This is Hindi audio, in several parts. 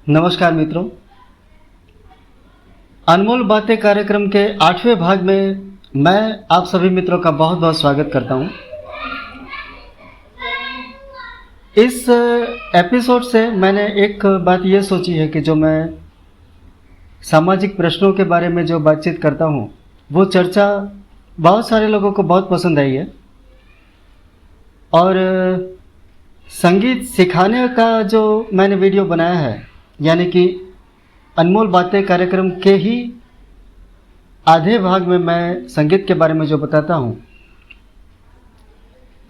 नमस्कार मित्रों, अनमोल बातें कार्यक्रम के 8वें भाग में मैं आप सभी मित्रों का बहुत बहुत स्वागत करता हूं। इस एपिसोड से मैंने एक बात ये सोची है कि जो मैं सामाजिक प्रश्नों के बारे में जो बातचीत करता हूं, वो चर्चा बहुत सारे लोगों को बहुत पसंद आई है। और संगीत सिखाने का जो मैंने वीडियो बनाया है, यानी कि अनमोल बातें कार्यक्रम के ही आधे भाग में मैं संगीत के बारे में जो बताता हूँ,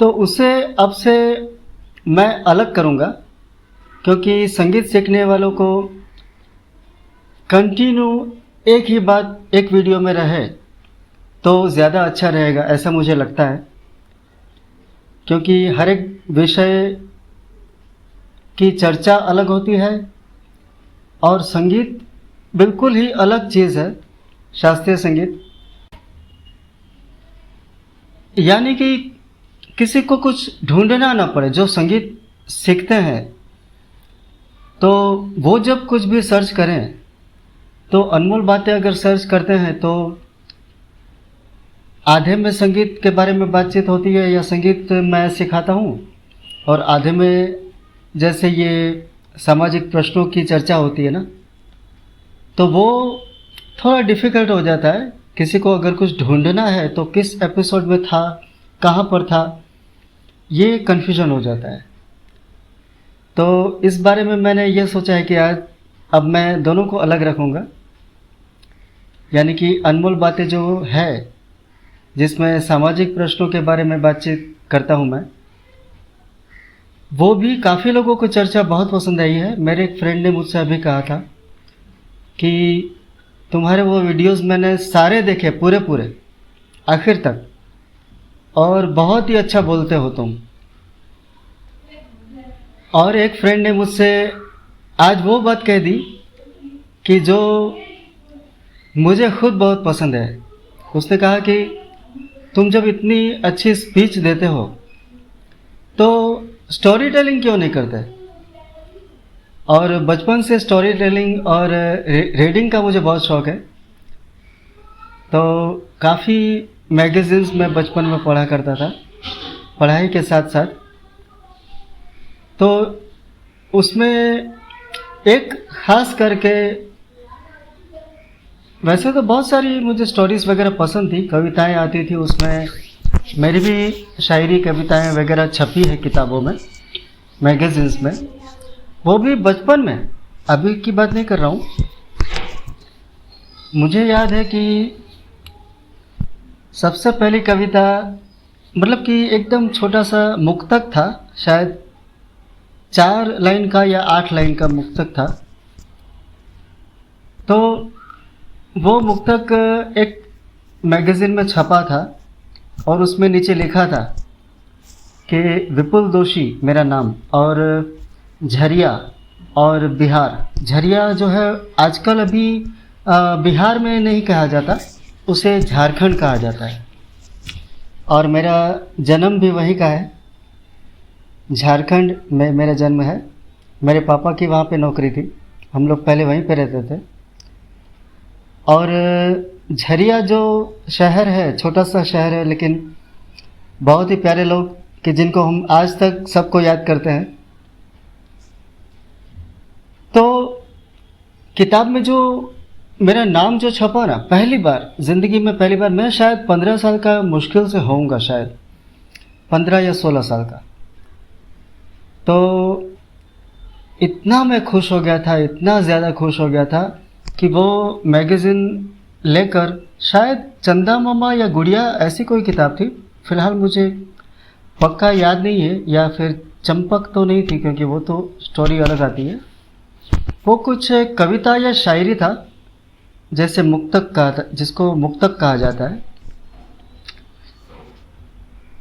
तो उसे अब से मैं अलग करूँगा, क्योंकि संगीत सीखने वालों को कंटिन्यू एक ही बात एक वीडियो में रहे तो ज़्यादा अच्छा रहेगा, ऐसा मुझे लगता है। क्योंकि हर एक विषय की चर्चा अलग होती है और संगीत बिल्कुल ही अलग चीज़ है, शास्त्रीय संगीत। यानी कि किसी को कुछ ढूंढना ना पड़े। जो संगीत सीखते हैं तो वो जब कुछ भी सर्च करें तो अनमोल बातें अगर सर्च करते हैं तो आधे में संगीत के बारे में बातचीत होती है या संगीत मैं सिखाता हूँ, और आधे में जैसे ये सामाजिक प्रश्नों की चर्चा होती है ना, तो वो थोड़ा डिफ़िकल्ट हो जाता है। किसी को अगर कुछ ढूंढना है तो किस एपिसोड में था, कहाँ पर था, ये कन्फ्यूजन हो जाता है। तो इस बारे में मैंने ये सोचा है कि आज अब मैं दोनों को अलग रखूँगा। यानी कि अनमोल बातें जो है, जिसमें सामाजिक प्रश्नों के बारे में बातचीत करता हूँ मैं, वो भी काफ़ी लोगों को चर्चा बहुत पसंद आई है। मेरे एक फ्रेंड ने मुझसे अभी कहा था कि तुम्हारे वो वीडियोस मैंने सारे देखे पूरे आखिर तक, और बहुत ही अच्छा बोलते हो तुम। और एक फ्रेंड ने मुझसे आज वो बात कह दी कि जो मुझे खुद बहुत पसंद है। उसने कहा कि तुम जब इतनी अच्छी स्पीच देते हो तो स्टोरी टेलिंग क्यों नहीं करते। और बचपन से स्टोरी टेलिंग और रीडिंग का मुझे बहुत शौक़ है। तो काफ़ी मैगज़ीन्स में बचपन में पढ़ा करता था, पढ़ाई के साथ साथ। तो उसमें एक ख़ास करके, वैसे तो बहुत सारी मुझे स्टोरीज़ वगैरह पसंद थी, कविताएं आती थी उसमें। मेरी भी शायरी कविताएं वगैरह छपी है किताबों में, मैगज़ीन्स में, वो भी बचपन में, अभी की बात नहीं कर रहा हूँ। मुझे याद है कि सबसे पहली कविता, मतलब कि एकदम छोटा सा मुक्तक था, शायद 4 लाइन का या 8 लाइन का मुक्तक था। तो वो मुक्तक एक मैगज़ीन में छपा था और उसमें नीचे लिखा था कि विपुल दोषी मेरा नाम, और झरिया और बिहार। झरिया जो है आजकल अभी बिहार में नहीं कहा जाता, उसे झारखंड कहा जाता है। और मेरा जन्म भी वहीं का है, झारखंड में मेरा जन्म है। मेरे पापा की वहाँ पे नौकरी थी, हम लोग पहले वहीं पे रहते थे। और झरिया जो शहर है, छोटा सा शहर है, लेकिन बहुत ही प्यारे लोग कि जिनको हम आज तक सबको याद करते हैं। तो किताब में जो मेरा नाम जो छपा ना, पहली बार ज़िंदगी में, पहली बार, मैं शायद 15 साल का मुश्किल से होऊंगा, शायद 15 या 16 साल का। तो इतना मैं खुश हो गया था, इतना ज़्यादा खुश हो गया था कि वो मैगज़ीन लेकर, शायद चंदा मामा या गुड़िया ऐसी कोई किताब थी, फ़िलहाल मुझे पक्का याद नहीं है, या फिर चंपक तो नहीं थी क्योंकि वो तो स्टोरी अलग आती है। वो कुछ कविता या शायरी था, जैसे मुक्तक कहा था, जिसको मुक्तक कहा जाता है।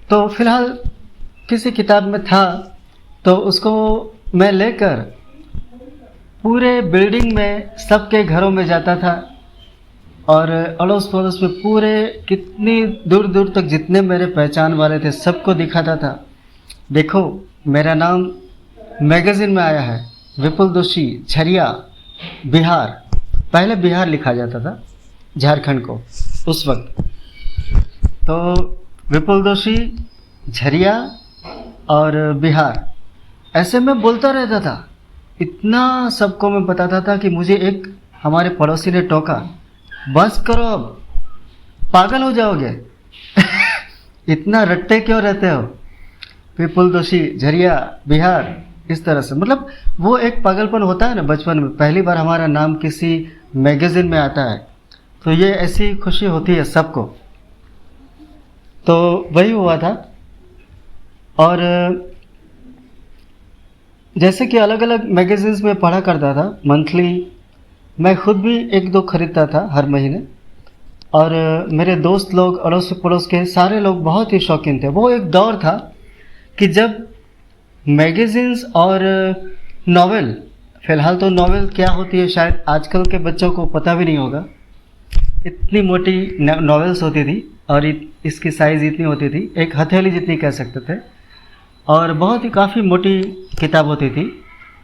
तो फिलहाल किसी किताब में था, तो उसको मैं लेकर पूरे बिल्डिंग में सबके घरों में जाता था और अड़ोस पड़ोस में पूरे कितनी दूर दूर तक जितने मेरे पहचान वाले थे सबको दिखाता था, देखो मेरा नाम मैगज़ीन में आया है, विपुल जोशी, झरिया, बिहार। पहले बिहार लिखा जाता था झारखंड को उस वक्त। तो विपुल जोशी, झरिया और बिहार, ऐसे मैं बोलता रहता था। इतना सबको मैं बताता था कि मुझे एक हमारे पड़ोसी ने टोका, बस करो अब, पागल हो जाओगे इतना रट्टे क्यों रहते हो। विपुल जोशी, झरिया, बिहार, इस तरह से। मतलब वो एक पागलपन होता है ना बचपन में, पहली बार हमारा नाम किसी मैगज़ीन में आता है, तो ये ऐसी खुशी होती है सबको। तो वही हुआ था। और जैसे कि अलग अलग मैगज़ीन्स में पढ़ा करता था, मंथली मैं खुद भी एक दो खरीदता था हर महीने। और मेरे दोस्त लोग, अड़ोस पड़ोस के सारे लोग बहुत ही शौकीन थे। वो एक दौर था कि जब मैगज़ीन्स और नॉवेल, फ़िलहाल तो नॉवेल क्या होती है शायद आजकल के बच्चों को पता भी नहीं होगा। इतनी मोटी नॉवेल्स होती थी और इसकी साइज़ इतनी होती थी, एक हथेली जितनी कह सकते थे। और बहुत ही काफ़ी मोटी किताब होती थी,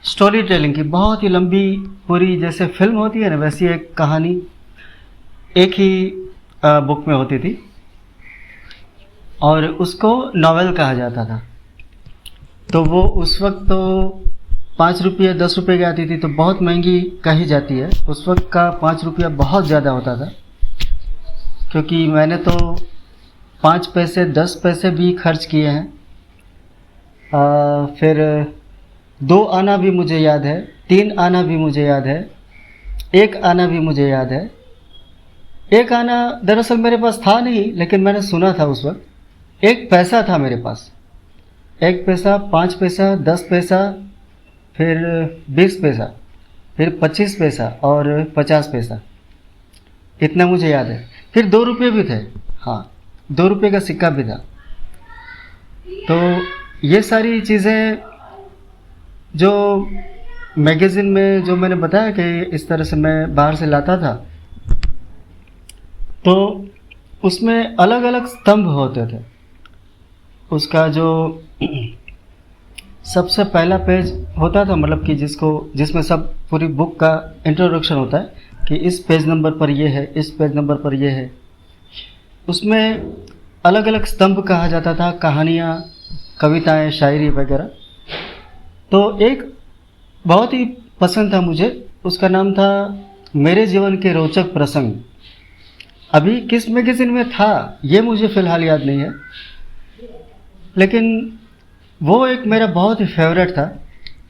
स्टोरी टेलिंग की, बहुत ही लंबी, पूरी जैसे फिल्म होती है ना वैसी एक कहानी एक ही बुक में होती थी, और उसको नॉवेल कहा जाता था। तो वो उस वक्त तो 5 रुपये 10 रुपये की आती थी, तो बहुत महंगी कही जाती है। उस वक्त का 5 रुपया बहुत ज़्यादा होता था, क्योंकि मैंने तो 5 पैसे 10 पैसे भी खर्च किए हैं। फिर 2 आना भी मुझे याद है, 3 आना भी मुझे याद है, 1 आना भी मुझे याद है। 1 आना दरअसल मेरे पास था नहीं, लेकिन मैंने सुना था उस वक्त। 1 पैसा था मेरे पास, 1 पैसा, 5 पैसा, 10 पैसा, फिर 20 पैसा, फिर 25 पैसा और 50 पैसा, इतना मुझे याद है। फिर 2 रुपये भी थे, हाँ 2 रुपये का सिक्का भी था। तो ये सारी चीज़ें जो मैगज़ीन में, जो मैंने बताया कि इस तरह से मैं बाहर से लाता था, तो उसमें अलग अलग स्तंभ होते थे। उसका जो सबसे पहला पेज होता था, मतलब कि जिसमें सब पूरी बुक का इंट्रोडक्शन होता है कि इस पेज नंबर पर ये है, इस पेज नंबर पर ये है। उसमें अलग अलग स्तंभ कहा जाता था, कहानियाँ, कविताएं, शायरी वगैरह। तो एक बहुत ही पसंद था मुझे, उसका नाम था मेरे जीवन के रोचक प्रसंग। अभी किस मैगज़ीन में था ये मुझे फ़िलहाल याद नहीं है, लेकिन वो एक मेरा बहुत ही फेवरेट था।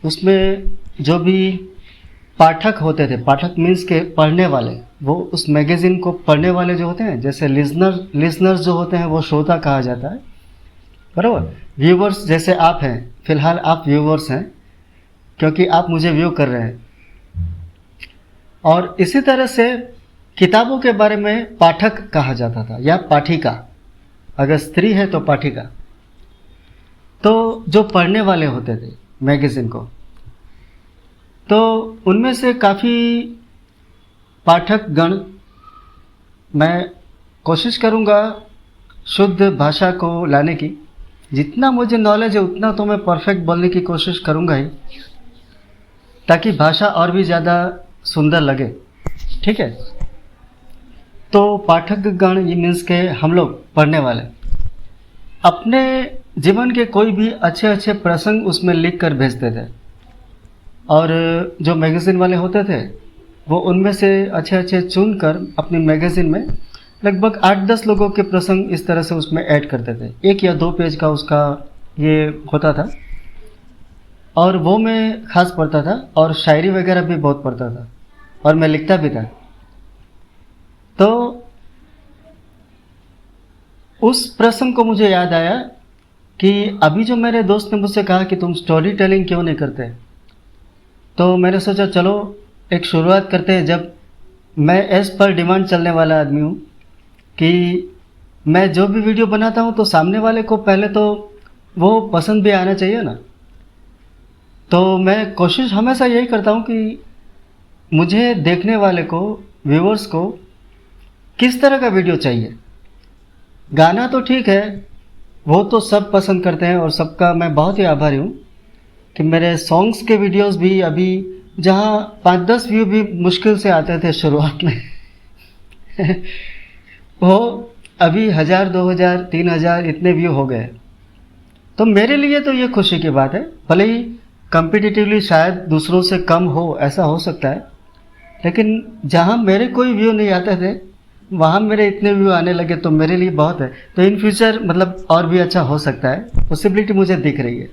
उसमें जो भी पाठक होते थे, पाठक मीन्स के पढ़ने वाले, वो उस मैगज़ीन को पढ़ने वाले जो होते हैं, जैसे लिसनर्स जो होते हैं वो श्रोता कहा जाता है, बराबर। व्यूवर्स जैसे आप हैं, फ़िलहाल आप व्यूवर्स हैं क्योंकि आप मुझे व्यू कर रहे हैं। और इसी तरह से किताबों के बारे में पाठक कहा जाता था या पाठिका, अगर स्त्री है तो पाठिका। तो जो पढ़ने वाले होते थे मैगज़ीन को, तो उनमें से काफ़ी पाठक गण, मैं कोशिश करूँगा शुद्ध भाषा को लाने की। जितना मुझे नॉलेज है उतना तो मैं परफेक्ट बोलने की कोशिश करूँगा ही, ताकि भाषा और भी ज़्यादा सुंदर लगे, ठीक है। तो पाठक गण ये मीन्स के हम लोग पढ़ने वाले अपने जीवन के कोई भी अच्छे अच्छे प्रसंग उसमें लिख कर भेजते थे। और जो मैगज़ीन वाले होते थे वो उनमें से अच्छे अच्छे चुन कर अपनी मैगज़ीन में लगभग 8-10 लोगों के प्रसंग इस तरह से उसमें ऐड करते थे। 1 या 2 पेज का उसका ये होता था, और वो मैं ख़ास पढ़ता था, और शायरी वगैरह भी बहुत पढ़ता था, और मैं लिखता भी था। तो उस प्रसंग को मुझे याद आया कि अभी जो मेरे दोस्त ने मुझसे कहा कि तुम स्टोरी टेलिंग क्यों नहीं करते, तो मैंने सोचा चलो एक शुरुआत करते हैं। जब मैं एज पर डिमांड चलने वाला आदमी हूँ कि मैं जो भी वीडियो बनाता हूँ तो सामने वाले को पहले तो वो पसंद भी आना चाहिए ना। तो मैं कोशिश हमेशा यही करता हूँ कि मुझे देखने वाले को, व्यूअर्स को किस तरह का वीडियो चाहिए। गाना तो ठीक है, वो तो सब पसंद करते हैं और सबका मैं बहुत ही आभारी हूँ, कि मेरे सॉन्ग्स के वीडियोस भी अभी जहाँ 5-10 व्यू भी मुश्किल से आते थे शुरुआत में वो अभी 1000, 2000, 3000 इतने व्यू हो गए। तो मेरे लिए तो ये खुशी की बात है, भले ही कंपिटिटिवली शायद दूसरों से कम हो, ऐसा हो सकता है, लेकिन जहाँ मेरे कोई व्यू नहीं आते थे वहाँ मेरे इतने व्यू आने लगे तो मेरे लिए बहुत है। तो इन फ्यूचर मतलब और भी अच्छा हो सकता है, पॉसिबिलिटी मुझे दिख रही है।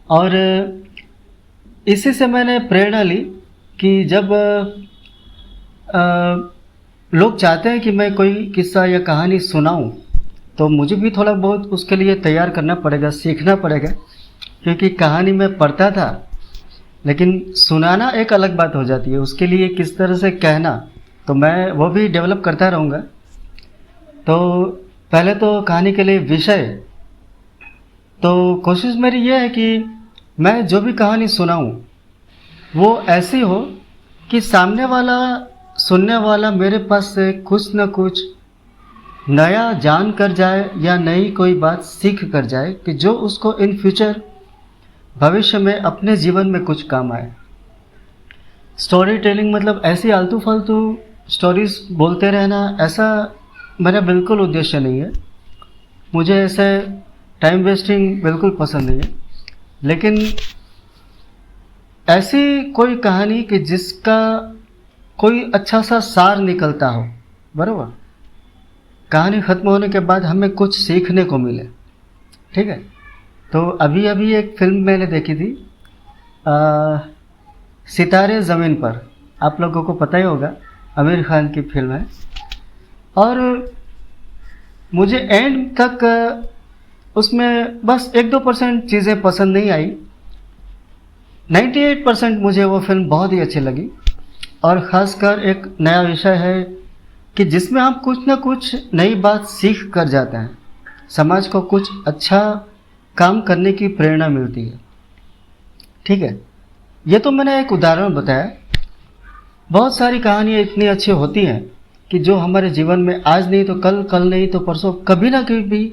और इसी से मैंने प्रेरणा ली कि जब लोग चाहते हैं कि मैं कोई किस्सा या कहानी सुनाऊं, तो मुझे भी थोड़ा बहुत उसके लिए तैयार करना पड़ेगा, सीखना पड़ेगा। क्योंकि कहानी मैं पढ़ता था, लेकिन सुनाना एक अलग बात हो जाती है, उसके लिए किस तरह से कहना, तो मैं वो भी डेवलप करता रहूँगा। तो पहले तो कहानी के लिए विषय, तो कोशिश मेरी ये है कि मैं जो भी कहानी सुनाऊं वो ऐसी हो कि सामने वाला, सुनने वाला मेरे पास से कुछ न कुछ नया जान कर जाए या नई कोई बात सीख कर जाए, कि जो उसको इन फ्यूचर भविष्य में अपने जीवन में कुछ काम आए। स्टोरी टेलिंग मतलब ऐसी आलतू फालतू स्टोरीज बोलते रहना, ऐसा मेरा बिल्कुल उद्देश्य नहीं है। मुझे ऐसे टाइम वेस्टिंग बिल्कुल पसंद नहीं है। लेकिन ऐसी कोई कहानी कि जिसका कोई अच्छा सा सार निकलता हो, बराबर, कहानी ख़त्म होने के बाद हमें कुछ सीखने को मिले। ठीक है। तो अभी अभी एक फिल्म मैंने देखी थी, सितारे ज़मीन पर, आप लोगों को पता ही होगा, आमिर खान की फिल्म है। और मुझे एंड तक उसमें बस 1-2% चीज़ें पसंद नहीं आई, 98% मुझे वो फिल्म बहुत ही अच्छी लगी। और ख़ासकर एक नया विषय है कि जिसमें हम कुछ ना कुछ नई बात सीख कर जाते हैं, समाज को कुछ अच्छा काम करने की प्रेरणा मिलती है। ठीक है, ये तो मैंने एक उदाहरण बताया। बहुत सारी कहानियाँ इतनी अच्छी होती हैं कि जो हमारे जीवन में आज नहीं तो कल, कल नहीं तो परसों, कभी ना कभी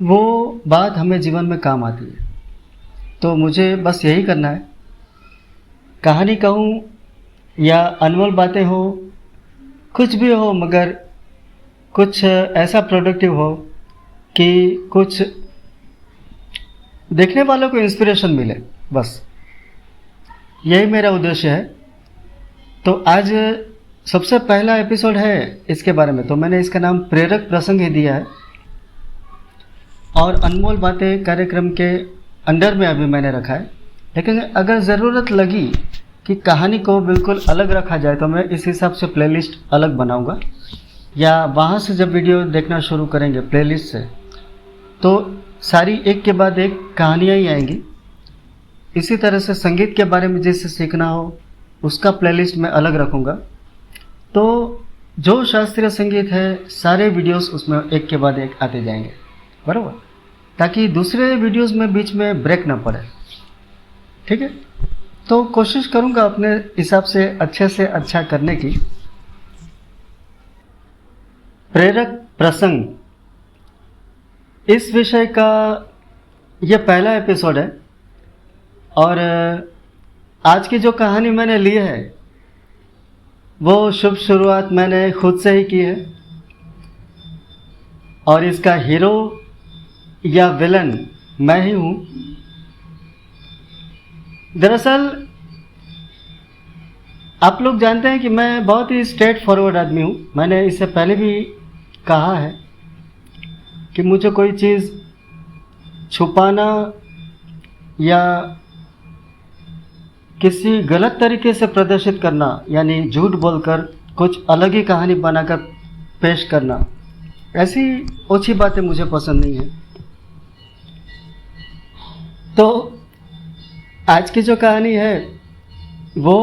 वो बात हमें जीवन में काम आती है। तो मुझे बस यही करना है, कहानी कहूँ या अनमोल बातें हो, कुछ भी हो, मगर कुछ ऐसा प्रोडक्टिव हो कि कुछ देखने वालों को इंस्पिरेशन मिले, बस यही मेरा उद्देश्य है। तो आज सबसे पहला एपिसोड है इसके बारे में, तो मैंने इसका नाम प्रेरक प्रसंग ही दिया है। और अनमोल बातें कार्यक्रम के अंडर में अभी मैंने रखा है। लेकिन अगर ज़रूरत लगी कि कहानी को बिल्कुल अलग रखा जाए तो मैं इस हिसाब से प्लेलिस्ट अलग बनाऊंगा, या वहाँ से जब वीडियो देखना शुरू करेंगे प्लेलिस्ट से, तो सारी एक के बाद एक कहानियाँ ही आएंगी। इसी तरह से संगीत के बारे में जिसे सीखना हो उसका प्लेलिस्ट मैं अलग रखूँगा। तो जो शास्त्रीय संगीत है सारे वीडियोस उसमें एक के बाद एक आते जाएंगे, बराबर, ताकि दूसरे वीडियोस में बीच में ब्रेक ना पड़े। ठीक है। तो कोशिश करूँगा अपने हिसाब से अच्छा करने की। प्रेरक प्रसंग, इस विषय का यह पहला एपिसोड है। और आज की जो कहानी मैंने ली है वो शुभ शुरुआत मैंने खुद से ही की है। और इसका हीरो या विलन मैं ही हूँ। दरअसल आप लोग जानते हैं कि मैं बहुत ही स्ट्रेट फॉरवर्ड आदमी हूँ। मैंने इससे पहले भी कहा है कि मुझे कोई चीज़ छुपाना या किसी गलत तरीके से प्रदर्शित करना, यानी झूठ बोलकर कुछ अलग ही कहानी बनाकर पेश करना, ऐसी ओछी बातें मुझे पसंद नहीं है। तो आज की जो कहानी है वो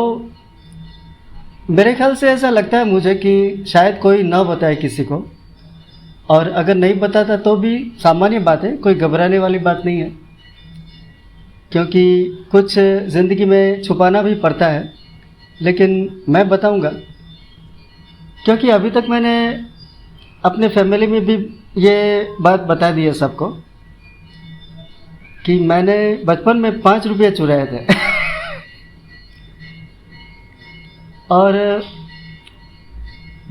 मेरे ख्याल से ऐसा लगता है मुझे कि शायद कोई ना बताए किसी को, और अगर नहीं बताता तो भी सामान्य बात है, कोई घबराने वाली बात नहीं है, क्योंकि कुछ ज़िंदगी में छुपाना भी पड़ता है। लेकिन मैं बताऊंगा, क्योंकि अभी तक मैंने अपने फैमिली में भी ये बात बता दी है सबको कि मैंने बचपन में 5 रुपये चुराए थे और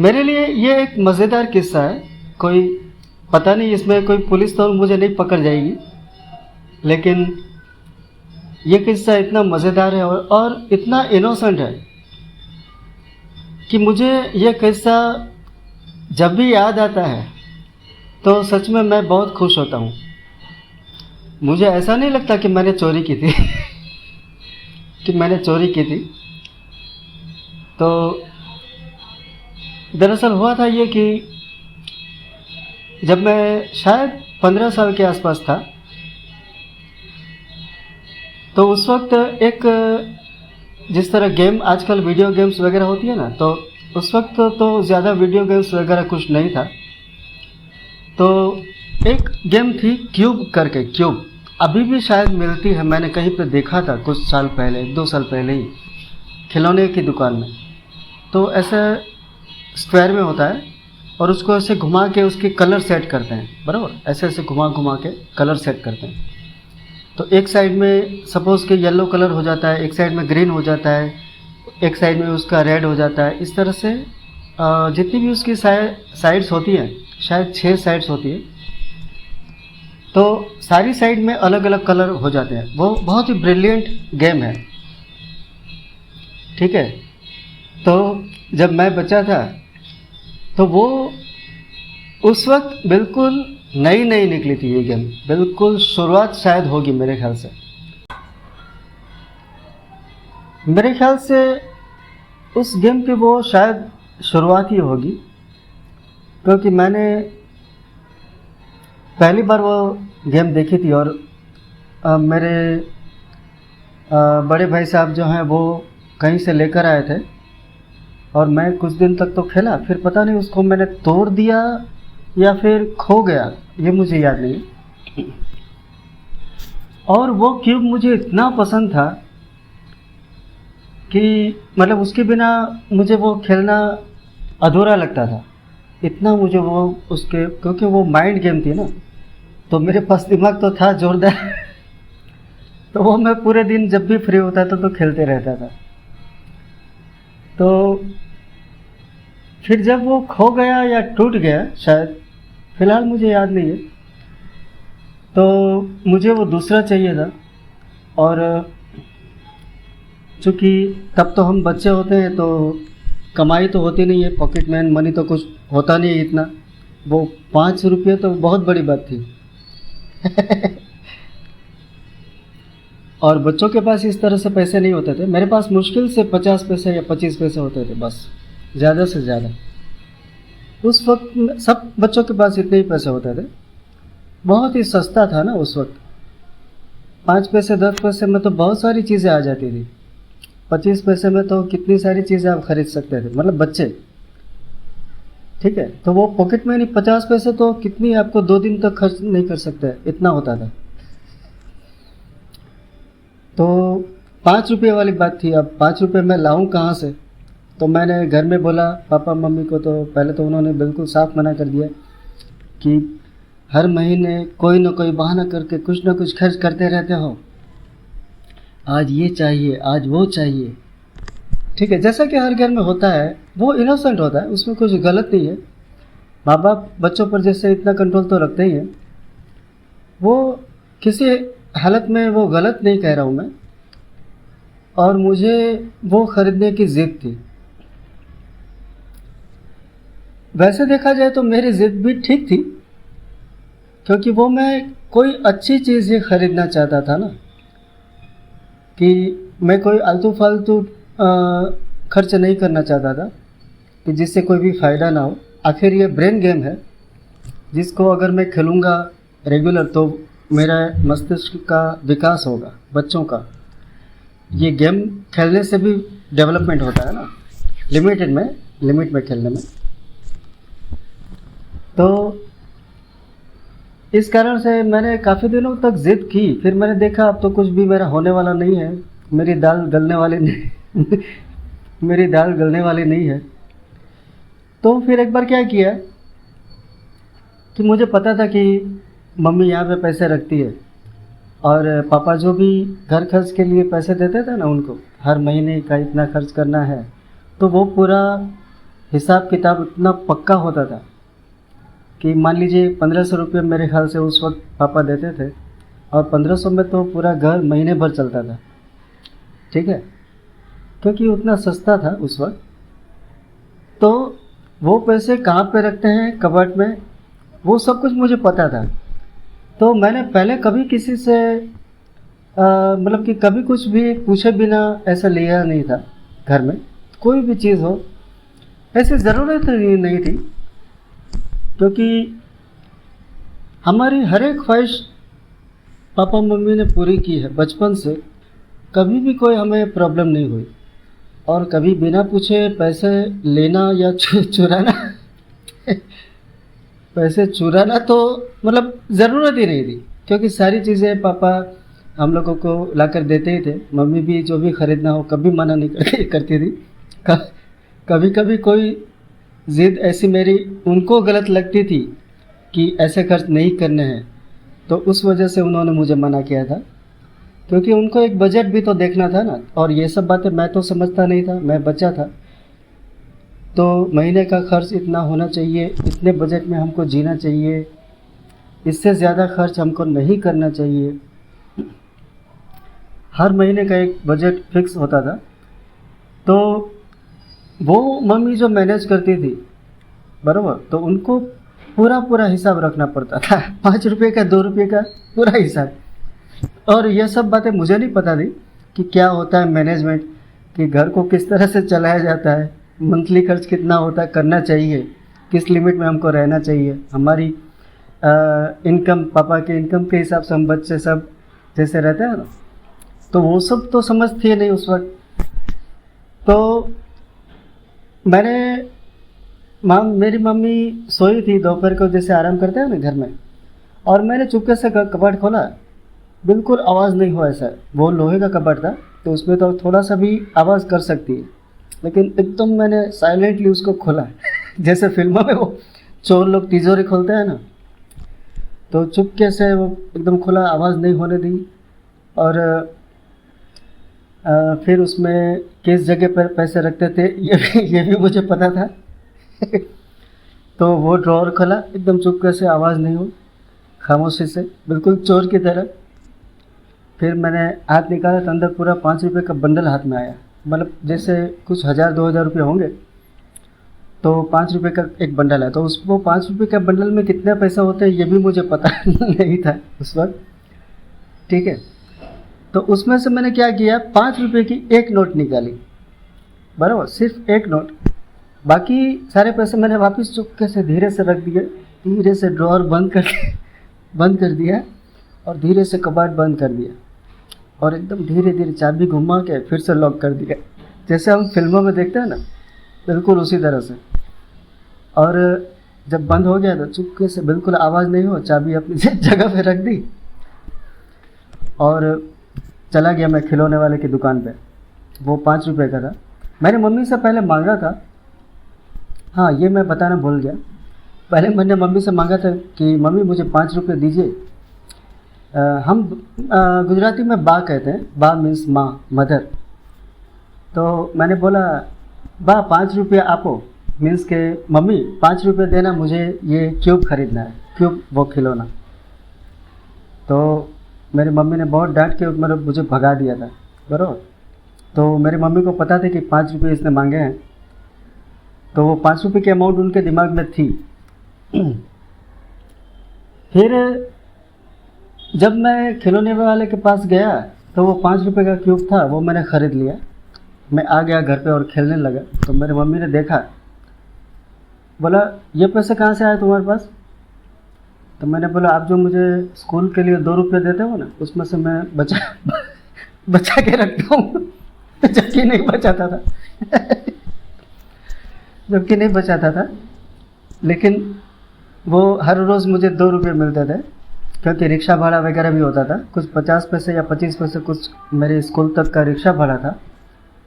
मेरे लिए ये एक मज़ेदार किस्सा है। कोई पता नहीं इसमें कोई पुलिस तो मुझे नहीं पकड़ जाएगी, लेकिन ये किस्सा इतना मज़ेदार है और इतना इनोसेंट है कि मुझे ये किस्सा जब भी याद आता है तो सच में मैं बहुत खुश होता हूँ। मुझे ऐसा नहीं लगता कि मैंने चोरी की थी कि मैंने चोरी की थी। तो दरअसल हुआ था ये कि जब मैं शायद 15 साल के आसपास था, तो उस वक्त एक जिस तरह गेम आजकल वीडियो गेम्स वगैरह होती है ना, तो उस वक्त तो ज़्यादा वीडियो गेम्स वगैरह कुछ नहीं था। तो एक गेम थी क्यूब करके, क्यूब अभी भी शायद मिलती है, मैंने कहीं पे देखा था कुछ साल पहले, 2 साल पहले ही, खिलौने की दुकान में। तो ऐसा स्क्वायर में होता है और उसको ऐसे घुमा के उसके कलर सेट करते हैं, बराबर ऐसे ऐसे घुमा घुमा के कलर सेट करते हैं। तो एक साइड में सपोज़ कि येलो कलर हो जाता है, एक साइड में ग्रीन हो जाता है, एक साइड में उसका रेड हो जाता है। इस तरह से जितनी भी उसकी साइड्स होती हैं, शायद 6 साइड्स होती है, तो सारी साइड में अलग अलग कलर हो जाते हैं। वो बहुत ही ब्रिलियंट गेम है, ठीक है। तो जब मैं बच्चा था तो वो उस वक्त बिल्कुल नई नई निकली थी ये गेम, बिल्कुल शुरुआत शायद होगी मेरे ख्याल से। मेरे ख्याल से उस गेम की वो शायद शुरुआत ही होगी, क्योंकि मैंने पहली बार वो गेम देखी थी और मेरे बड़े भाई साहब जो हैं वो कहीं से लेकर आए थे और मैं कुछ दिन तक तो खेला, फिर पता नहीं उसको मैंने तोड़ दिया या फिर खो गया, ये मुझे याद नहीं। और वो क्यूब मुझे इतना पसंद था कि मतलब उसके बिना मुझे वो खेलना अधूरा लगता था, इतना मुझे वो उसके, क्योंकि वो माइंड गेम थी ना, तो मेरे पास दिमाग तो था जोरदार तो वो मैं पूरे दिन जब भी फ्री होता था तो खेलते रहता था। तो फिर जब वो खो गया या टूट गया शायद, फ़िलहाल मुझे याद नहीं है, तो मुझे वो दूसरा चाहिए था। और चूँकि तब तो हम बच्चे होते हैं तो कमाई तो होती नहीं है, पॉकेट मैन मनी तो कुछ होता नहीं है इतना। वो 5 रुपये तो बहुत बड़ी बात थी और बच्चों के पास इस तरह से पैसे नहीं होते थे। मेरे पास मुश्किल से 50 पैसे या 25 पैसे होते थे बस, ज़्यादा से ज़्यादा। उस वक्त सब बच्चों के पास इतने ही पैसे होते थे, बहुत ही सस्ता था ना उस वक्त। 5 पैसे 10 पैसे में तो बहुत सारी चीज़ें आ जाती थी, 25 पैसे में तो कितनी सारी चीज़ें आप खरीद सकते थे, मतलब बच्चे, ठीक है। तो वो पॉकेट मनी 50 पैसे तो कितनी आपको 2 दिन तक खर्च नहीं कर सकते, इतना होता था। तो 5 रुपये वाली बात थी। अब 5 रुपये मैं लाऊं कहाँ से? तो मैंने घर में बोला पापा मम्मी को, तो पहले तो उन्होंने बिल्कुल साफ मना कर दिया कि हर महीने कोई ना कोई बहाना करके कुछ ना कुछ खर्च करते रहते हो, आज ये चाहिए आज वो चाहिए, ठीक है। जैसा कि हर घर में होता है, वो इनोसेंट होता है, उसमें कुछ गलत नहीं है। माँ बाप बच्चों पर जैसे इतना कंट्रोल तो रखते ही हैं, वो किसी हालत में वो गलत नहीं कह रहा हूँ मैं। और मुझे वो ख़रीदने की ज़िद थी। वैसे देखा जाए तो मेरी ज़िद भी ठीक थी, क्योंकि वो मैं कोई अच्छी चीज़ ही ख़रीदना चाहता था ना, कि मैं कोई आलतू फालतू खर्च नहीं करना चाहता था कि जिससे कोई भी फ़ायदा ना हो। आखिर ये ब्रेन गेम है जिसको अगर मैं खेलूँगा रेगुलर तो मेरा मस्तिष्क का विकास होगा, बच्चों का। ये गेम खेलने से भी डेवलपमेंट होता है ना, लिमिट में खेलने में। तो इस कारण से मैंने काफ़ी दिनों तक ज़िद की। फिर मैंने देखा अब तो कुछ भी मेरा होने वाला नहीं है, मेरी दाल गलने वाली नहीं मेरी दाल गलने वाली नहीं है। तो फिर एक बार क्या किया कि मुझे पता था कि मम्मी यहाँ पे पैसे रखती है, और पापा जो भी घर खर्च के लिए पैसे देते थे ना उनको, हर महीने का इतना खर्च करना है, तो वो पूरा हिसाब किताब इतना पक्का होता था कि मान लीजिए 1500 रुपये मेरे ख्याल से उस वक्त पापा देते थे, और 1500 में तो पूरा घर महीने भर चलता था। ठीक है, क्योंकि उतना सस्ता था उस वक्त। तो वो पैसे कहाँ पे रखते हैं कबर्ड में, वो सब कुछ मुझे पता था। तो मैंने पहले कभी किसी से मतलब कि कभी कुछ भी पूछे बिना ऐसा लिया नहीं था। घर में कोई भी चीज़ हो ऐसी ज़रूरत नहीं थी, क्योंकि हमारी हर एक ख्वाहिश पापा मम्मी ने पूरी की है बचपन से। कभी भी कोई हमें प्रॉब्लम नहीं हुई, और कभी बिना पूछे पैसे लेना या चुराना पैसे चुराना तो मतलब ज़रूरत ही नहीं थी, क्योंकि सारी चीज़ें पापा हम लोगों को ला कर देते ही थे। मम्मी भी जो भी ख़रीदना हो कभी मना नहीं करती थी। कभी कभी कोई ज़िद ऐसी मेरी उनको गलत लगती थी कि ऐसे खर्च नहीं करने हैं, तो उस वजह से उन्होंने मुझे मना किया था, क्योंकि उनको एक बजट भी तो देखना था ना। और ये सब बातें मैं तो समझता नहीं था, मैं बच्चा था। तो महीने का खर्च इतना होना चाहिए, इतने बजट में हमको जीना चाहिए, इससे ज़्यादा खर्च हमको नहीं करना चाहिए। हर महीने का एक बजट फिक्स होता था। तो वो मम्मी जो मैनेज करती थी बराबर, तो उनको पूरा हिसाब रखना पड़ता था। 5 रुपये का, 2 रुपये का पूरा हिसाब। और ये सब बातें मुझे नहीं पता थी कि क्या होता है मैनेजमेंट, कि घर को किस तरह से चलाया जाता है, मंथली खर्च कितना होता है, करना चाहिए, किस लिमिट में हमको रहना चाहिए। हमारी इनकम, पापा के इनकम के हिसाब से हम बच्चे सब जैसे रहते हैं ना, तो वो सब तो समझ थी नहीं उस वक्त। तो मेरी मम्मी सोई थी दोपहर को, जैसे आराम करते हैं ना घर में, और मैंने चुपके से कबर्ड खोला। बिल्कुल आवाज़ नहीं हुआ ऐसा, वो लोहे का कबर्ड था तो उसमें तो थोड़ा सा भी आवाज़ कर सकती है, लेकिन एकदम मैंने साइलेंटली उसको खोला जैसे फिल्मों में वो चोर लोग तिजोरी खोलते हैं ना, तो चुपके से वो एकदम खुला, आवाज़ नहीं होने दी। और फिर उसमें किस जगह पर पैसे रखते थे ये भी मुझे पता था तो वो ड्रॉअर खोला, एकदम चुपके से, आवाज़ नहीं हुई, खामोशी से, बिल्कुल चोर की तरह। फिर मैंने हाथ निकाला तो अंदर पूरा 5 रुपये का बंडल हाथ में आया, मतलब जैसे कुछ 1000-2000 रुपये होंगे, तो 5 रुपये का एक बंडल है। तो उसको 5 रुपये का बंडल में कितने पैसे होते हैं ये भी मुझे पता नहीं था उस वक्त। ठीक है, तो उसमें से मैंने क्या किया, 5 रुपये की एक नोट निकाली, बराबर, सिर्फ एक नोट। बाकी सारे पैसे मैंने वापस चुपके से धीरे से रख दिए, धीरे से ड्रॉअर बंद कर दिया, और धीरे से कबाड़ बंद कर दिया, और एकदम धीरे धीरे चाबी घुमा के फिर से लॉक कर दिया, जैसे हम फिल्मों में देखते हैं ना, बिल्कुल उसी तरह से। और जब बंद हो गया तो चुपके से, बिल्कुल आवाज़ नहीं हो, चाबी अपनी जगह पे रख दी और चला गया मैं खिलौने वाले की दुकान पे। वो 5 रुपये का था। मैंने मम्मी से पहले मांगा था, हाँ ये मैं बताना भूल गया, पहले मैंने मम्मी से मांगा था कि मम्मी मुझे 5 रुपये दीजिए। हम गुजराती में बा कहते हैं, बा मीन्स माँ, मदर। तो मैंने बोला बा 5 रुपये आपो, मीन्स के मम्मी 5 रुपये देना, मुझे ये क्यूब खरीदना है, क्यूब वो खिलौना। तो मेरी मम्मी ने बहुत डांट के मतलब मुझे भगा दिया था, बराबर। तो मेरी मम्मी को पता था कि 5 रुपये इसने मांगे हैं, तो वो 5 रुपये की अमाउंट उनके दिमाग में थी। फिर जब मैं खिलौने वाले के पास गया तो वो 5 रुपये का क्यूब था, वो मैंने ख़रीद लिया। मैं आ गया घर पे और खेलने लगा, तो मेरी मम्मी ने देखा, बोला ये पैसे कहाँ से आए तुम्हारे पास? तो मैंने बोला आप जो मुझे स्कूल के लिए 2 रुपये देते हो ना, उसमें से मैं बचा के रखता हूँ जबकि नहीं बचाता था जबकि नहीं बचाता था, लेकिन वो हर रोज़ मुझे 2 रुपये मिलते थे, क्योंकि रिक्शा भाड़ा वगैरह भी होता था, कुछ 50 पैसे या 25 पैसे कुछ मेरे स्कूल तक का रिक्शा भाड़ा था।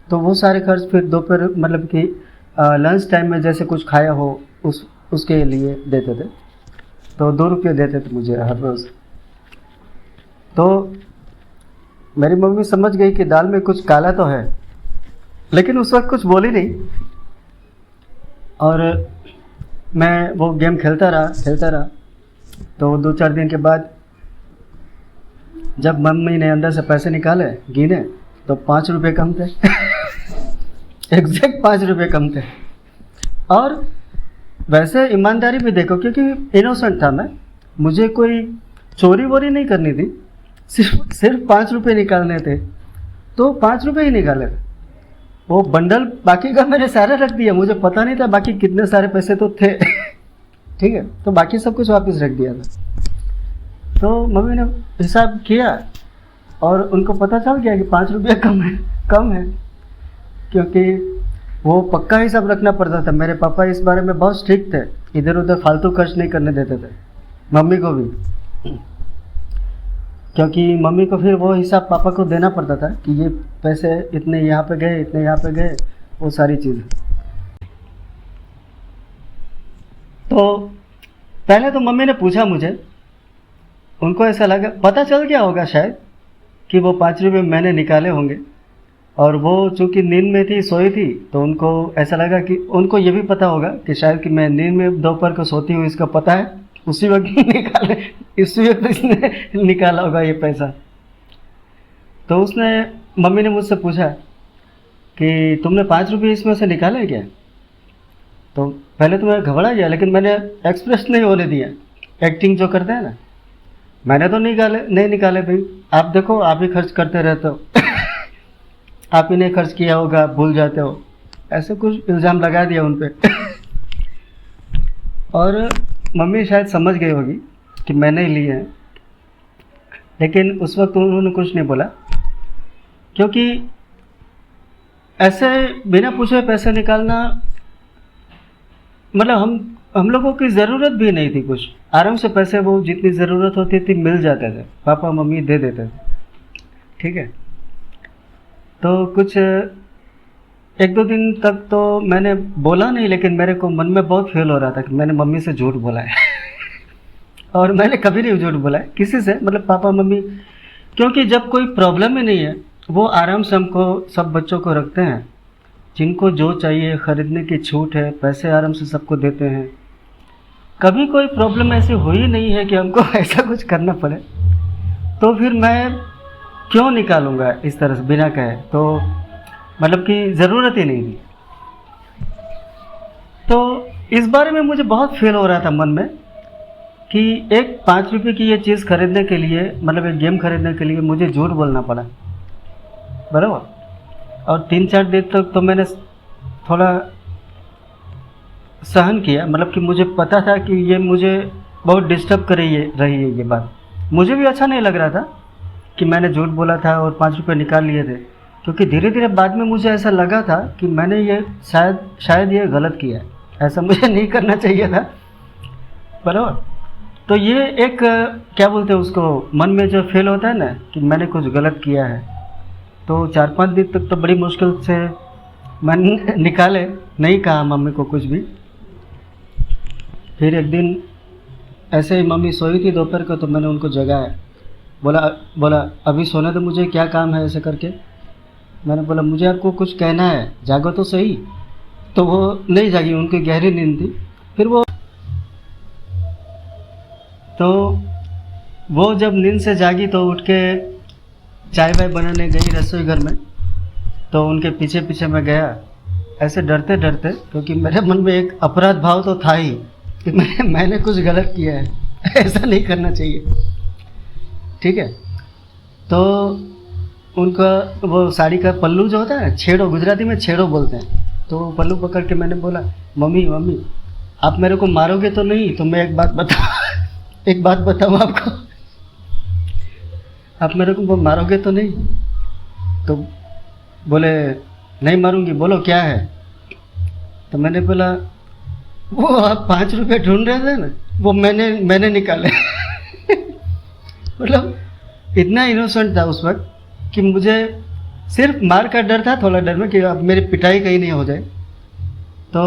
तो वो सारे खर्च फिर दोपहर मतलब कि लंच टाइम में जैसे कुछ खाया हो उसके लिए देते थे, तो 2 रुपये देते थे मुझे हर रोज़। तो मेरी मम्मी समझ गई कि दाल में कुछ काला तो है, लेकिन उस वक्त कुछ बोली नहीं। और मैं वो गेम खेलता रहा। तो 2-4 दिन के बाद जब मम्मी ने अंदर से पैसे निकाले गिने तो 5 रुपये कम थे। एग्जैक्ट 5 रुपये कम थे। और वैसे ईमानदारी भी देखो, क्योंकि इनोसेंट था मैं, मुझे कोई चोरी वोरी नहीं करनी थी, सिर्फ 5 रुपये निकालने थे, तो 5 रुपये ही निकाले थे। वो बंडल बाकी का मैंने सारा रख दिया, मुझे पता नहीं था बाकी कितने सारे पैसे तो थे। ठीक है, तो बाकी सब कुछ वापस रख दिया था। तो मम्मी ने हिसाब किया और उनको पता चल गया कि 5 रुपये कम है, क्योंकि वो पक्का हिसाब रखना पड़ता था। मेरे पापा इस बारे में बहुत स्ट्रिक्ट थे, इधर उधर फालतू खर्च नहीं करने देते थे, मम्मी को भी, क्योंकि मम्मी को फिर वो हिसाब पापा को देना पड़ता था कि ये पैसे इतने यहाँ पे गए, इतने यहाँ पे गए, वो सारी चीज़ें। तो पहले तो मम्मी ने पूछा मुझे, उनको ऐसा लगा, पता चल गया होगा शायद कि वो 5 रुपये मैंने निकाले होंगे, और वो चूँकि नींद में थी, सोई थी, तो उनको ऐसा लगा कि उनको ये भी पता होगा कि शायद कि मैं नींद में दोपहर को सोती हूँ, इसका पता है, उसी वक्त इसी वक्त इसने निकाला होगा ये पैसा। तो उसने, मम्मी ने मुझसे पूछा कि तुमने 5 रुपये इसमें से निकाले क्या? तो पहले तो मैं घबरा गया, लेकिन मैंने एक्सप्रेस नहीं होने दिया, एक्टिंग जो करते हैं ना, मैंने तो नहीं निकाले भाई, आप देखो आप ही खर्च करते रहते हो। आप ही ने खर्च किया होगा, भूल जाते हो, ऐसे कुछ इल्ज़ाम लगा दिया उन पे। और मम्मी शायद समझ गई होगी कि मैंने ही लिए हैं, लेकिन उस वक्त उन्होंने कुछ नहीं बोला, क्योंकि ऐसे बिना पूछे पैसे निकालना, मतलब हम लोगों की ज़रूरत भी नहीं थी कुछ, आराम से पैसे वो जितनी ज़रूरत होती थी मिल जाते थे, पापा मम्मी दे देते थे। ठीक है, तो कुछ 1-2 दिन तक तो मैंने बोला नहीं, लेकिन मेरे को मन में बहुत फील हो रहा था कि मैंने मम्मी से झूठ बोला है। और मैंने कभी नहीं झूठ बोला है किसी से, मतलब पापा मम्मी, क्योंकि जब कोई प्रॉब्लम ही नहीं है, वो आराम से हमको, सब बच्चों को रखते हैं, जिनको जो चाहिए खरीदने की छूट है, पैसे आराम से सबको देते हैं। कभी कोई प्रॉब्लम ऐसी हुई नहीं है कि हमको ऐसा कुछ करना पड़े, तो फिर मैं क्यों निकालूंगा इस तरह से बिना कहे, तो मतलब कि ज़रूरत ही नहीं थी। तो इस बारे में मुझे बहुत फील हो रहा था मन में कि एक 5 रुपये की ये चीज़ खरीदने के लिए, मतलब एक गेम खरीदने के लिए मुझे झूठ बोलना पड़ा, बराबर। और 3-4 दिन तक तो मैंने थोड़ा सहन किया, मतलब कि मुझे पता था कि ये मुझे बहुत डिस्टर्ब कर रही है ये बात। मुझे भी अच्छा नहीं लग रहा था कि मैंने झूठ बोला था और 5 रुपये निकाल लिए थे, क्योंकि धीरे धीरे बाद में मुझे ऐसा लगा था कि मैंने ये शायद ये गलत किया है, ऐसा मुझे नहीं करना चाहिए था, बराबर। तो ये एक, क्या बोलते हैं उसको, मन में जो फील होता है ना कि मैंने कुछ गलत किया है, तो 4-5 दिन तक तो बड़ी मुश्किल से मैंने निकाले, नहीं कहा मम्मी को कुछ भी। फिर एक दिन ऐसे ही मम्मी सोई थी दोपहर को, तो मैंने उनको जगाया, बोला अभी सोने दो मुझे, क्या काम है, ऐसे करके मैंने बोला मुझे आपको कुछ कहना है, जागो तो सही। तो वो नहीं जागी, उनकी गहरी नींद थी। फिर वो जब नींद से जागी तो उठ के चाय वाय बनाने गई रसोई घर में, तो उनके पीछे पीछे मैं गया, ऐसे डरते डरते, क्योंकि मेरे मन में एक अपराध भाव तो था ही कि मैंने कुछ गलत किया है, ऐसा नहीं करना चाहिए। ठीक है, तो उनका वो साड़ी का पल्लू जो होता है ना, छेड़ो, गुजराती में छेड़ो बोलते हैं, तो पल्लू पकड़ के मैंने बोला, मम्मी आप मेरे को मारोगे तो नहीं? तो मैं एक बात बताऊँ आपको, आप मेरे को मारोगे तो नहीं? तो बोले नहीं मारूंगी, बोलो क्या है? तो मैंने बोला वो आप 5 रुपये ढूंढ रहे थे ना, वो मैंने निकाले। मतलब इतना इनोसेंट था उस वक्त कि मुझे सिर्फ मार का डर था, थोड़ा डर में कि अब मेरी पिटाई कहीं नहीं हो जाए। तो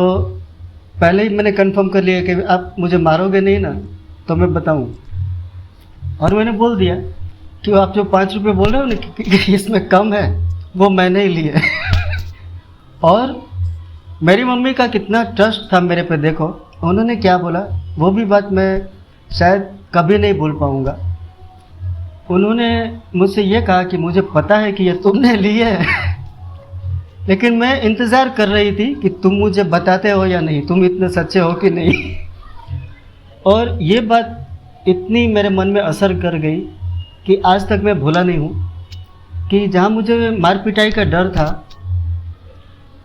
पहले ही मैंने कंफर्म कर लिया कि आप मुझे मारोगे नहीं ना, तो मैं बताऊं। और मैंने बोल दिया कि आप जो 5 रुपये बोल रहे हो ना कि इसमें कम है, वो मैंने ही लिए। और मेरी मम्मी का कितना ट्रस्ट था मेरे पे, देखो उन्होंने क्या बोला, वो भी बात मैं शायद कभी नहीं भूल पाऊँगा। उन्होंने मुझसे ये कहा कि मुझे पता है कि ये तुमने लिए है, लेकिन मैं इंतज़ार कर रही थी कि तुम मुझे बताते हो या नहीं, तुम इतने सच्चे हो कि नहीं। और ये बात इतनी मेरे मन में असर कर गई कि आज तक मैं भूला नहीं हूँ कि जहाँ मुझे मार पिटाई का डर था,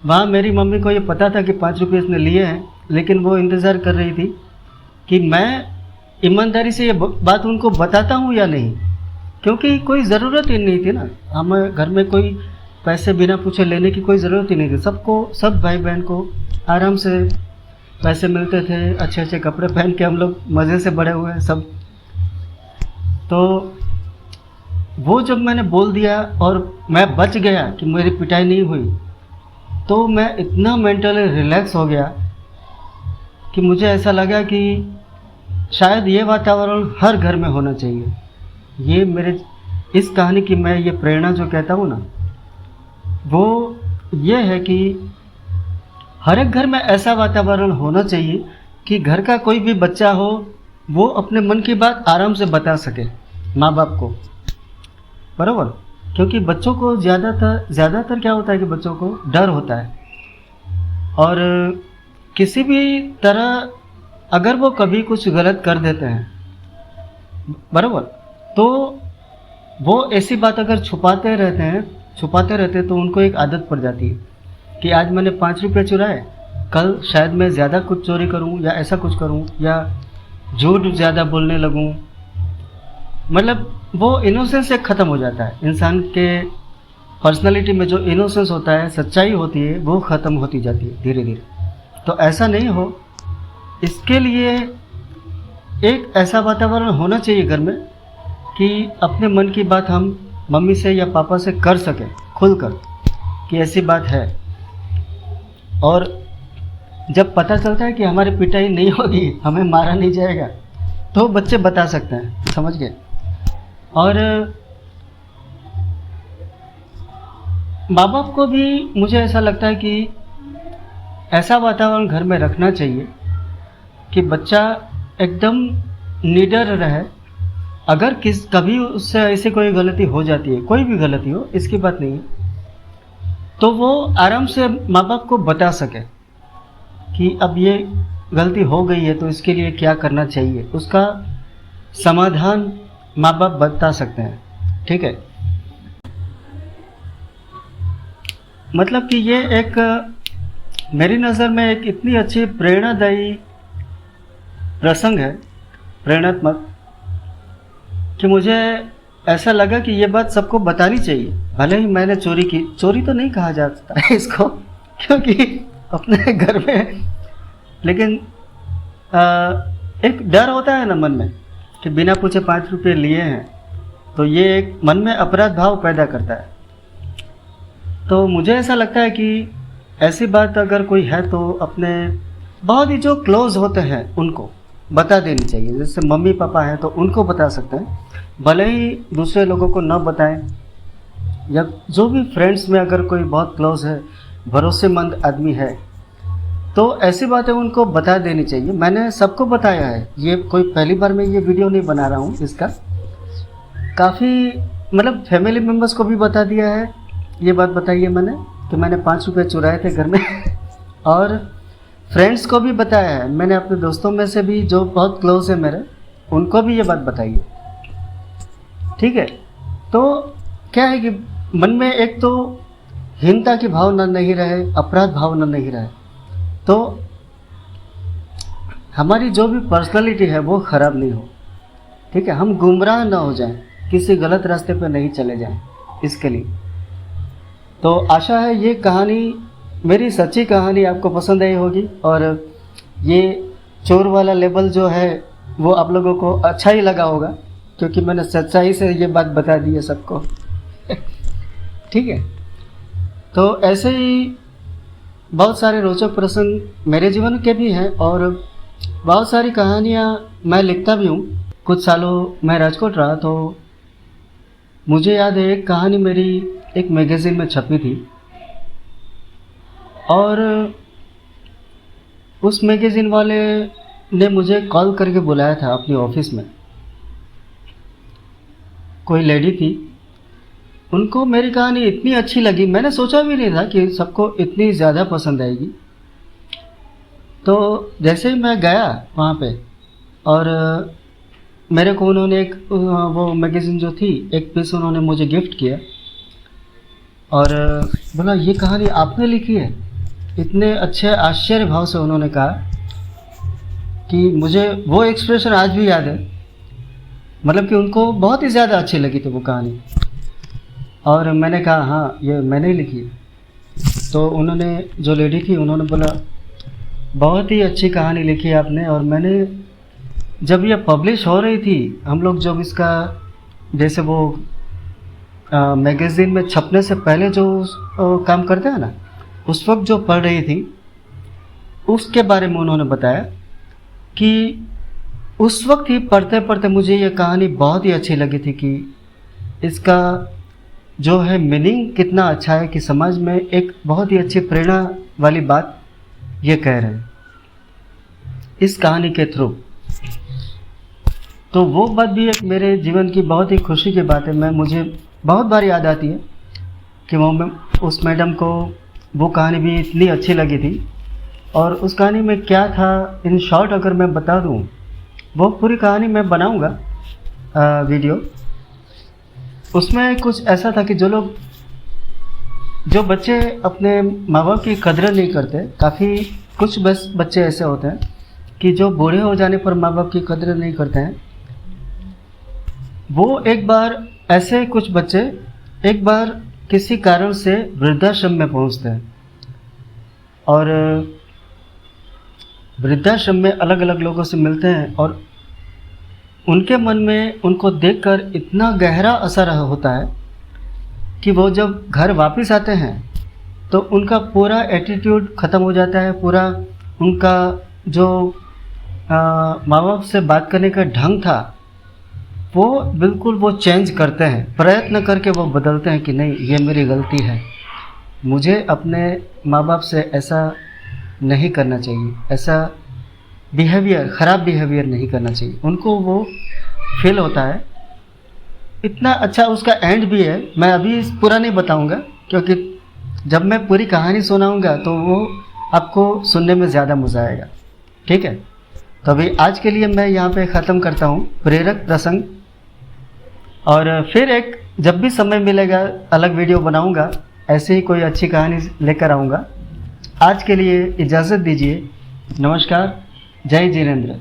वहाँ मेरी मम्मी को ये पता था कि 5 रुपये इसने लिए हैं, लेकिन वो इंतज़ार कर रही थी कि मैं ईमानदारी से ये बात उनको बताता हूँ या नहीं, क्योंकि कोई ज़रूरत ही नहीं थी ना, हमें घर में कोई पैसे बिना पूछे लेने की कोई ज़रूरत ही नहीं थी। सबको, सब भाई बहन को आराम से पैसे मिलते थे, अच्छे अच्छे कपड़े पहन के हम लोग मज़े से बड़े हुए हैं सब। तो वो जब मैंने बोल दिया और मैं बच गया कि मेरी पिटाई नहीं हुई, तो मैं इतना मेंटली रिलैक्स हो गया कि मुझे ऐसा लगा कि शायद ये वातावरण हर घर में होना चाहिए। ये मेरे इस कहानी की मैं ये प्रेरणा जो कहता हूँ ना, वो ये है कि हर एक घर में ऐसा वातावरण होना चाहिए कि घर का कोई भी बच्चा हो, वो अपने मन की बात आराम से बता सके माँ बाप को, बराबर। क्योंकि बच्चों को ज़्यादातर क्या होता है कि बच्चों को डर होता है, और किसी भी तरह अगर वो कभी कुछ गलत कर देते हैं, बराबर, तो वो ऐसी बात अगर छुपाते रहते तो उनको एक आदत पड़ जाती है कि आज मैंने 5 रुपये चुराए, कल शायद मैं ज़्यादा कुछ चोरी करूं या ऐसा कुछ करूं या झूठ ज़्यादा बोलने लगूं। मतलब वो इनोसेंस एक ख़त्म हो जाता है, इंसान के पर्सनालिटी में जो इनोसेंस होता है, सच्चाई होती है, वो ख़त्म होती जाती है धीरे धीरे। तो ऐसा नहीं हो, इसके लिए एक ऐसा वातावरण होना चाहिए घर में कि अपने मन की बात हम मम्मी से या पापा से कर सकें खुलकर कि ऐसी बात है। और जब पता चलता है कि हमारी पिटाई नहीं होगी, हमें मारा नहीं जाएगा, तो बच्चे बता सकते हैं, समझ गए। और माँ बाप को भी मुझे ऐसा लगता है कि ऐसा वातावरण घर में रखना चाहिए कि बच्चा एकदम निडर रहे। अगर कभी उससे ऐसी कोई गलती हो जाती है, कोई भी गलती हो, इसकी बात नहीं है, तो वो आराम से माँ बाप को बता सके कि अब ये गलती हो गई है तो इसके लिए क्या करना चाहिए, उसका समाधान माँ बाप बता सकते हैं। ठीक है, मतलब कि ये एक मेरी नज़र में एक इतनी अच्छी प्रेरणादायी प्रसंग है, प्रेरणात्मक, कि मुझे ऐसा लगा कि ये बात सबको बतानी चाहिए। भले ही मैंने चोरी की, चोरी तो नहीं कहा जाता है इसको क्योंकि अपने घर में, लेकिन एक डर होता है ना मन में कि बिना पूछे 5 रुपये लिए हैं, तो ये एक मन में अपराध भाव पैदा करता है। तो मुझे ऐसा लगता है कि ऐसी बात अगर कोई है तो अपने बहुत ही जो क्लोज होते हैं उनको बता देनी चाहिए। जैसे मम्मी पापा हैं तो उनको बता सकते हैं, भले ही दूसरे लोगों को न बताएं, या जो भी फ्रेंड्स में अगर कोई बहुत क्लोज है, भरोसेमंद आदमी है, तो ऐसी बातें उनको बता देनी चाहिए। मैंने सबको बताया है, ये कोई पहली बार मैं ये वीडियो नहीं बना रहा हूँ, इसका काफ़ी मतलब फैमिली मेम्बर्स को भी बता दिया है। ये बात बताई है मैंने कि मैंने 5 रुपये चुराए थे घर में और फ्रेंड्स को भी बताया है मैंने, अपने दोस्तों में से भी जो बहुत क्लोज है मेरे, उनको भी ये बात बताई है। ठीक है, तो क्या है कि मन में एक तो हीनता की भावना नहीं रहे, अपराध भावना नहीं रहे, तो हमारी जो भी पर्सनालिटी है वो ख़राब नहीं हो। ठीक है, हम गुमराह ना हो जाएं, किसी गलत रास्ते पर नहीं चले जाएं, इसके लिए। तो आशा है ये कहानी, मेरी सच्ची कहानी आपको पसंद आई होगी, और ये चोर वाला लेबल जो है वो आप लोगों को अच्छा ही लगा होगा, क्योंकि मैंने सच्चाई से ये बात बता दी है सबको। ठीक है, तो ऐसे ही बहुत सारे रोचक प्रसंग मेरे जीवन के भी हैं, और बहुत सारी कहानियाँ मैं लिखता भी हूँ। कुछ सालों मैं राजकोट रहा, तो मुझे याद है एक कहानी मेरी एक मैगज़ीन में छपी थी, और उस मैगज़ीन वाले ने मुझे कॉल करके बुलाया था अपनी ऑफ़िस में। कोई लेडी थी, उनको मेरी कहानी इतनी अच्छी लगी, मैंने सोचा भी नहीं था कि सबको इतनी ज़्यादा पसंद आएगी। तो जैसे ही मैं गया वहाँ पे, और मेरे को उन्होंने एक वो मैगज़ीन जो थी, एक पीस उन्होंने मुझे गिफ्ट किया, और बोला ये कहानी आपने लिखी है। इतने अच्छे आश्चर्य भाव से उन्होंने कहा कि मुझे वो एक्सप्रेशन आज भी याद है, मतलब कि उनको बहुत ही ज़्यादा अच्छी लगी थी वो कहानी। और मैंने कहा हाँ ये मैंने ही लिखी है। तो उन्होंने, जो लेडी थी, उन्होंने बोला बहुत ही अच्छी कहानी लिखी है आपने। और मैंने जब ये पब्लिश हो रही थी, हम लोग जब इसका जैसे वो मैगज़ीन में छपने से पहले जो काम करते हैं ना, उस वक्त जो पढ़ रही थी, उसके बारे में उन्होंने बताया कि उस वक्त ही पढ़ते पढ़ते मुझे ये कहानी बहुत ही अच्छी लगी थी कि इसका जो है मीनिंग कितना अच्छा है, कि समाज में एक बहुत ही अच्छी प्रेरणा वाली बात ये कह रहे हैं इस कहानी के थ्रू। तो वो बात भी एक मेरे जीवन की बहुत ही खुशी की बात है। मुझे बहुत बार याद आती है कि वो उस मैडम को वो कहानी भी इतनी अच्छी लगी थी। और उस कहानी में क्या था, इन शॉर्ट अगर मैं बता दूं, वो पूरी कहानी मैं बनाऊंगा वीडियो। उसमें कुछ ऐसा था कि जो बच्चे अपने माँ बाप की कदर नहीं करते, काफ़ी कुछ बस बच्चे ऐसे होते हैं कि जो बूढ़े हो जाने पर माँ बाप की कदर नहीं करते हैं। वो एक बार ऐसे कुछ बच्चे एक बार किसी कारण से वृद्धाश्रम में पहुंचते हैं, और वृद्धाश्रम में अलग अलग लोगों से मिलते हैं, और उनके मन में उनको देखकर इतना गहरा असर होता है कि वो जब घर वापस आते हैं तो उनका पूरा एटीट्यूड ख़त्म हो जाता है। पूरा उनका जो माँ बाप से बात करने का ढंग था, वो बिल्कुल वो चेंज करते हैं, प्रयत्न करके वो बदलते हैं कि नहीं ये मेरी गलती है, मुझे अपने माँ बाप से ऐसा नहीं करना चाहिए, ऐसा बिहेवियर, ख़राब बिहेवियर नहीं करना चाहिए। उनको वो फील होता है। इतना अच्छा उसका एंड भी है। मैं अभी पूरा नहीं बताऊंगा, क्योंकि जब मैं पूरी कहानी सुनाऊंगा तो वो आपको सुनने में ज़्यादा मज़ा आएगा। ठीक है, तो अभी आज के लिए मैं यहाँ पे ख़त्म करता हूँ प्रेरक प्रसंग, और फिर एक जब भी समय मिलेगा अलग वीडियो बनाऊंगा, ऐसे ही कोई अच्छी कहानी लेकर आऊँगा। आज के लिए इजाज़त दीजिए। नमस्कार, जय जिनेंद्र।